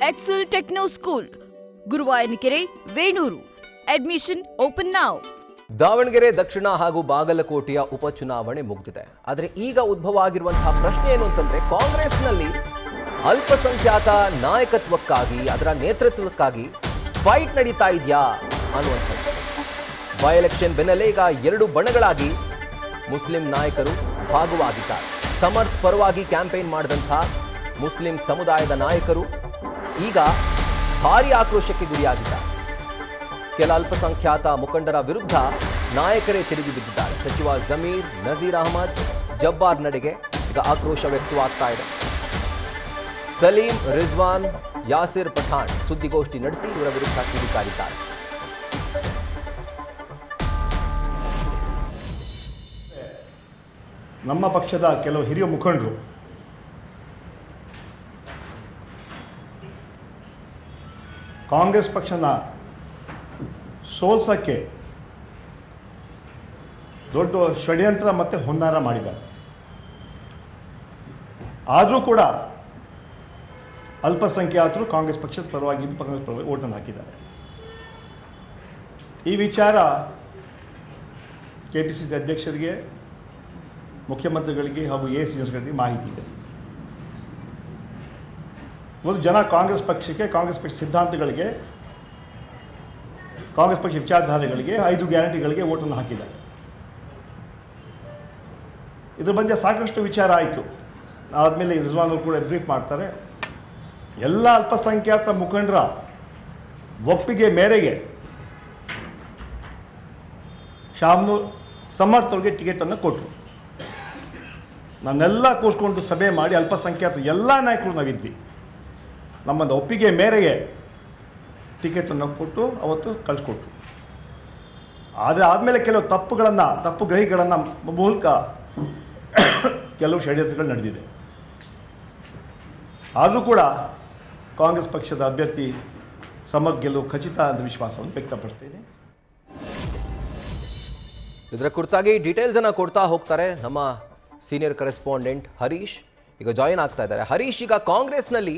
Excel techno school, Guruvayanakere, Venur. Admission open now. Davanagere ದಕ್ಷಿಣ ಹಾಗೂ ಬಾಗಲಕೋಟೆಯ ಉಪಚುನಾವಣೆ ಮುಗಿದಿದೆ. ಆದರೆ ಈಗ ಉದ್ಭವ ಆಗಿರುವಂತಹ ಪ್ರಶ್ನೆ ಏನು ಅಂತಂದ್ರೆ, ಕಾಂಗ್ರೆಸ್ನಲ್ಲಿ ಅಲ್ಪಸಂಖ್ಯಾತ ನಾಯಕತ್ವಕ್ಕಾಗಿ, ಅದರ ನೇತೃತ್ವಕ್ಕಾಗಿ ಫೈಟ್ ನಡೀತಾ ಇದೆಯಾ ಅನ್ನುವಂಥದ್ದು. ಬೈ ಎಲೆಕ್ಷನ್ ಬೆನ್ನಲ್ಲೇ ಈಗ ಎರಡು ಬಣಗಳಾಗಿ ಮುಸ್ಲಿಂ ನಾಯಕರು ಭಾಗವಾಗಿದ್ದಾರೆ. ಸಮರ್ಥ್ ಪರವಾಗಿ ಕ್ಯಾಂಪೇನ್ ಮಾಡಿದಂಥ ಮುಸ್ಲಿಂ ಸಮುದಾಯದ ನಾಯಕರು ಈಗ ಭಾರೀ ಆಕ್ರೋಶಕ್ಕೆ ಗುರಿಯಾಗಿದ್ದಾರೆ. ಕೆಲ ಅಲ್ಪಸಂಖ್ಯಾತ ಮುಖಂಡರ ವಿರುದ್ಧ ನಾಯಕರೇ ತಿರುಗಿ ಬಿದ್ದಿದ್ದಾರೆ. ಸಚಿವ ಜಮೀರ್, ನಜೀರ್ ಅಹಮದ್, ಜಬ್ಬಾರ್ ನಡೆಗೆ ಈಗ ಆಕ್ರೋಶ ವ್ಯಕ್ತವಾಗ್ತಾ ಇದೆ. ಸಲೀಂ, ರಿಜ್ವಾನ್, ಯಾಸಿರ್ ಪಠಾಣ್ ಸುದ್ದಿಗೋಷ್ಠಿ ನಡೆಸಿ ಇವರ ವಿರುದ್ಧ ಕಿಡಿಕಾರಿದ್ದಾರೆ. ನಮ್ಮ ಪಕ್ಷದ ಕೆಲವು ಹಿರಿಯ ಮುಖಂಡರು ಕಾಂಗ್ರೆಸ್ ಪಕ್ಷನ ಸೋಲ್ಸಕ್ಕೆ ದೊಡ್ಡ ಷಡ್ಯಂತ್ರ ಮತ್ತು ಹುನ್ನಾರ ಮಾಡಿದ್ದಾರೆ. ಆದರೂ ಕೂಡ ಅಲ್ಪಸಂಖ್ಯಾತರು ಕಾಂಗ್ರೆಸ್ ಪಕ್ಷದ ಪರವಾಗಿದ್ದು ಕಾಂಗ್ರೆಸ್ ಪರವಾಗಿ ಓಟನ್ನು ಹಾಕಿದ್ದಾರೆ. ಈ ವಿಚಾರ KPCC ಅಧ್ಯಕ್ಷರಿಗೆ, ಮುಖ್ಯಮಂತ್ರಿಗಳಿಗೆ ಹಾಗೂ ACSಗಳಿಗೆ ಮಾಹಿತಿ ಇದೆ. ಒಂದು ಜನ ಕಾಂಗ್ರೆಸ್ ಪಕ್ಷಕ್ಕೆ, ಕಾಂಗ್ರೆಸ್ ಪಕ್ಷ ಸಿದ್ಧಾಂತಗಳಿಗೆ, ಕಾಂಗ್ರೆಸ್ ಪಕ್ಷ ವಿಚಾರಧಾರೆಗಳಿಗೆ, 5 ಗ್ಯಾರಂಟಿಗಳಿಗೆ ಓಟನ್ನು ಹಾಕಿದ್ದಾರೆ. ಇದ್ರ ಬಗ್ಗೆ ಸಾಕಷ್ಟು ವಿಚಾರ ಆಯಿತು. ಆದಮೇಲೆ ರಿಜ್ವಾನ್ ಅವರು ಕೂಡ ಬ್ರೀಫ್ ಮಾಡ್ತಾರೆ. ಎಲ್ಲ ಅಲ್ಪಸಂಖ್ಯಾತ ಮುಖಂಡರ ಒಪ್ಪಿಗೆ ಮೇರೆಗೆ ಶಾಮ್ನೂರ್ ಸಮರ್ಥ್ ಅವ್ರಿಗೆ ಟಿಕೆಟನ್ನು ಕೊಟ್ಟರು. ನನ್ನೆಲ್ಲ ಕೂರಿಸ್ಕೊಂಡು ಸಭೆ ಮಾಡಿ ಅಲ್ಪಸಂಖ್ಯಾತ ಎಲ್ಲ ನಾಯಕರು ನಾವಿದ್ವಿ. ನಮ್ಮದು ಒಪ್ಪಿಗೆ ಮೇರೆಗೆ ಟಿಕೆಟನ್ನು ಕೊಟ್ಟು ಅವತ್ತು ಕಳಿಸ್ಕೊಟ್ರು. ಆದರೆ ಆದಮೇಲೆ ಕೆಲವು ತಪ್ಪು ಗ್ರಹಿಗಳನ್ನು ಮೂಲಕ ಕೆಲವು ಷಡ್ಯಂತ್ರಗಳು ನಡೆದಿದೆ. ಆದರೂ ಕೂಡ ಕಾಂಗ್ರೆಸ್ ಪಕ್ಷದ ಅಭ್ಯರ್ಥಿ ಸಮರ್ಥ್ ಗೆಲುವು ಖಚಿತ ಅಂತ ವಿಶ್ವಾಸವನ್ನು ವ್ಯಕ್ತಪಡಿಸ್ತೇನೆ. ಇದರ ಕುರಿತಾಗಿ ಡೀಟೇಲ್ಸ್ ಅನ್ನು ಕೊಡ್ತಾ ಹೋಗ್ತಾರೆ ನಮ್ಮ ಸೀನಿಯರ್ ಕರೆಸ್ಪಾಂಡೆಂಟ್ ಹರೀಶ್. ಈಗ ಜಾಯಿನ್ ಆಗ್ತಾ ಇದ್ದಾರೆ. ಹರೀಶ್, ಈಗ ಕಾಂಗ್ರೆಸ್ನಲ್ಲಿ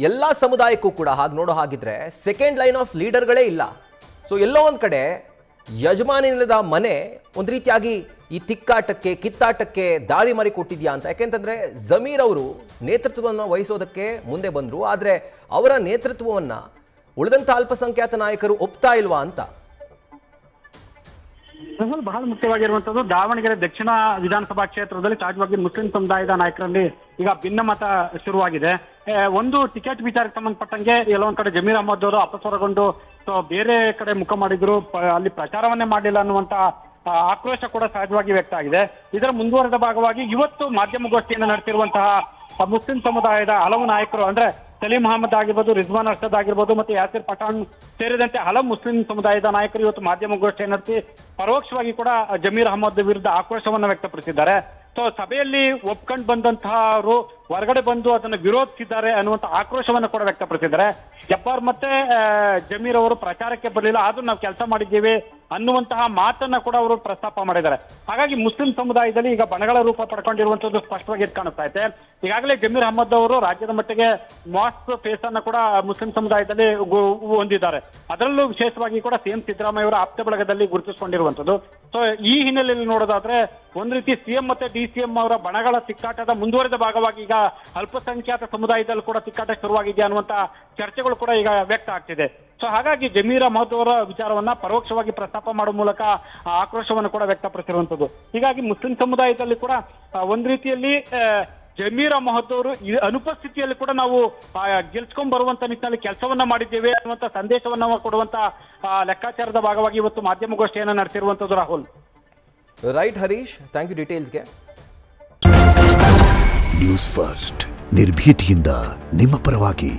ಎಲ್ಲ ಸಮುದಾಯಕ್ಕೂ ಕೂಡ ಹಾಗೆ ನೋಡೋ ಹಾಗಿದ್ರೆ ಸೆಕೆಂಡ್ ಲೈನ್ ಆಫ್ ಲೀಡರ್ಗಳೇ ಇಲ್ಲ. ಸೊ ಎಲ್ಲೋ ಒಂದು ಕಡೆ ಯಜಮಾನಿಲ್ಲದ ಮನೆ ಒಂದು ರೀತಿಯಾಗಿ ಈ ತಿಕ್ಕಾಟಕ್ಕೆ, ಕಿತ್ತಾಟಕ್ಕೆ ದಾರಿ ಮಾರಿ ಕೊಟ್ಟಿದ್ಯಾ ಅಂತ. ಯಾಕೆಂತಂದ್ರೆ ಜಮೀರ್ ಅವರು ನೇತೃತ್ವವನ್ನು ವಹಿಸೋದಕ್ಕೆ ಮುಂದೆ ಬಂದರು, ಆದರೆ ಅವರ ನೇತೃತ್ವವನ್ನು ಉಳಿದಂಥ ಅಲ್ಪಸಂಖ್ಯಾತ ನಾಯಕರು ಒಪ್ತಾ ಇಲ್ವಾ ಅಂತ. ಬಹಳ ಮುಖ್ಯವಾಗಿರುವಂತದ್ದು, ದಾವಣಗೆರೆ ದಕ್ಷಿಣ ವಿಧಾನಸಭಾ ಕ್ಷೇತ್ರದಲ್ಲಿ ಸಹಜವಾಗಿ ಮುಸ್ಲಿಂ ಸಮುದಾಯದ ನಾಯಕರಲ್ಲಿ ಈಗ ಭಿನ್ನಮತ ಶುರುವಾಗಿದೆ. ಒಂದು ಟಿಕೆಟ್ ವಿಚಾರಕ್ಕೆ ಸಂಬಂಧಪಟ್ಟಂಗೆ ಎಲ್ಲೊಂದ್ ಕಡೆ ಜಮೀರ್ ಅಹಮದ್ ಅವರು ಅಪಸ್ವರಗೊಂಡು ಬೇರೆ ಕಡೆ ಮುಖ ಮಾಡಿದ್ರು, ಅಲ್ಲಿ ಪ್ರಚಾರವನ್ನೇ ಮಾಡಲಿಲ್ಲ ಅನ್ನುವಂತ ಆಕ್ರೋಶ ಕೂಡ ಸಹಜವಾಗಿ ವ್ಯಕ್ತ ಆಗಿದೆ. ಇದರ ಮುಂದುವರೆದ ಭಾಗವಾಗಿ ಇವತ್ತು ಮಾಧ್ಯಮಗೋಷ್ಠಿಯನ್ನು ನಡೆಸಿರುವಂತಹ ಮುಸ್ಲಿಂ ಸಮುದಾಯದ ಹಲವು ನಾಯಕರು, ಅಂದ್ರೆ ಸಲೀಂ ಅಹಮದ್ ಆಗಿರ್ಬೋದು, ರಿಜ್ವಾನ್ ಅರ್ಷದ್ ಆಗಿರ್ಬೋದು, ಮತ್ತೆ ಯಾಸಿರ್ ಪಠಾಣ್ ಸೇರಿದಂತೆ ಹಲವು ಮುಸ್ಲಿಂ ಸಮುದಾಯದ ನಾಯಕರು ಇವತ್ತು ಮಾಧ್ಯಮಗೋಷ್ಠಿ ನಡೆಸಿ ಪರೋಕ್ಷವಾಗಿ ಕೂಡ ಜಮೀರ್ ಅಹಮದ್ ವಿರುದ್ಧ ಆಕ್ರೋಶವನ್ನು ವ್ಯಕ್ತಪಡಿಸಿದ್ದಾರೆ. ಸೊ ಸಭೆಯಲ್ಲಿ ಒಪ್ಕೊಂಡು ಬಂದಂತಹವರು ಹೊರಗಡೆ ಬಂದು ಅದನ್ನು ವಿರೋಧಿಸಿದ್ದಾರೆ ಅನ್ನುವಂಥ ಆಕ್ರೋಶವನ್ನು ಕೂಡ ವ್ಯಕ್ತಪಡಿಸಿದ್ದಾರೆ. ಜಬ್ಬಾರ್ ಮತ್ತೆ ಜಮೀರ್ ಅವರು ಪ್ರಚಾರಕ್ಕೆ ಬರಲಿಲ್ಲ, ಆದ್ರೂ ನಾವು ಕೆಲಸ ಮಾಡಿದ್ದೀವಿ ಅನ್ನುವಂತಹ ಮಾತನ್ನ ಕೂಡ ಅವರು ಪ್ರಸ್ತಾಪ ಮಾಡಿದ್ದಾರೆ. ಹಾಗಾಗಿ ಮುಸ್ಲಿಂ ಸಮುದಾಯದಲ್ಲಿ ಈಗ ಬಣಗಳ ರೂಪ ಪಡ್ಕೊಂಡಿರುವಂತದ್ದು ಸ್ಪಷ್ಟವಾಗಿ ಕಾಣಿಸ್ತಾ ಇದೆ. ಈಗಾಗಲೇ ಜಮೀರ್ ಅಹಮದ್ ಅವರು ರಾಜ್ಯದ ಮಟ್ಟಿಗೆ ಮಾಸ್ಕ್ ಫೇಸ್ ಅನ್ನ ಕೂಡ ಮುಸ್ಲಿಂ ಸಮುದಾಯದಲ್ಲಿ ಹೊಂದಿದ್ದಾರೆ. ಅದರಲ್ಲೂ ವಿಶೇಷವಾಗಿ ಕೂಡ CM ಸಿದ್ದರಾಮಯ್ಯ ಅವರ ಆಪ್ತ ಬಳಗದಲ್ಲಿ ಗುರುತಿಸಿಕೊಂಡಿರುವಂತದ್ದು. ಸೊ ಈ ಹಿನ್ನೆಲೆಯಲ್ಲಿ ನೋಡೋದಾದ್ರೆ ಒಂದ್ ರೀತಿ CM ಮತ್ತೆ DCM ಅವರ ಬಣಗಳ ತಿಕ್ಕಾಟದ ಮುಂದುವರೆದ ಭಾಗವಾಗಿ ಈಗ ಅಲ್ಪಸಂಖ್ಯಾತ ಸಮುದಾಯದಲ್ಲಿ ಕೂಡ ತಿಕ್ಕಾಟ ಶುರುವಾಗಿದೆಯಾ ಅನ್ನುವಂತ ಚರ್ಚೆಗಳು ಕೂಡ ಈಗ ವ್ಯಕ್ತ ಆಗ್ತಿದೆ. ಸೊ ಹಾಗಾಗಿ ಜಮೀರ್ ಅಹಮದ್ ಅವರ ವಿಚಾರವನ್ನ ಪರೋಕ್ಷವಾಗಿ ಪ್ರಸ್ತಾಪ ಮಾಡುವ ಮೂಲಕ ಆಕ್ರೋಶವನ್ನು ಕೂಡ ವ್ಯಕ್ತಪಡಿಸಿರುವಂತದ್ದು. ಹೀಗಾಗಿ ಮುಸ್ಲಿಂ ಸಮುದಾಯದಲ್ಲಿ ಕೂಡ ಒಂದ್ ರೀತಿಯಲ್ಲಿ ಜಮೀರ್ ಅಹಮದ್ ಅವರು ಅನುಪಸ್ಥಿತಿಯಲ್ಲಿ ಕೂಡ ನಾವು ಗೆಲ್ಸ್ಕೊಂಡ್ ಬರುವಂತ ನಿಟ್ಟಿನಲ್ಲಿ ಕೆಲಸವನ್ನ ಮಾಡಿದ್ದೇವೆ ಅನ್ನುವಂತ ಸಂದೇಶವನ್ನ ಕೊಡುವಂತ ಲೆಕ್ಕಾಚಾರದ ಭಾಗವಾಗಿ ಇವತ್ತು ಮಾಧ್ಯಮಗೋಷ್ಠಿಯನ್ನು ನಡೆಸಿರುವಂತದ್ದು. Rahul. Right Harish, thank you ಡೀಟೇಲ್ಸ್ಗೆ. ನ್ಯೂಸ್ ಫಸ್ಟ್ ನಿರ್ಭೀತಿಯಿಂದ ನಿಮ್ಮ ಪರವಾಗಿ.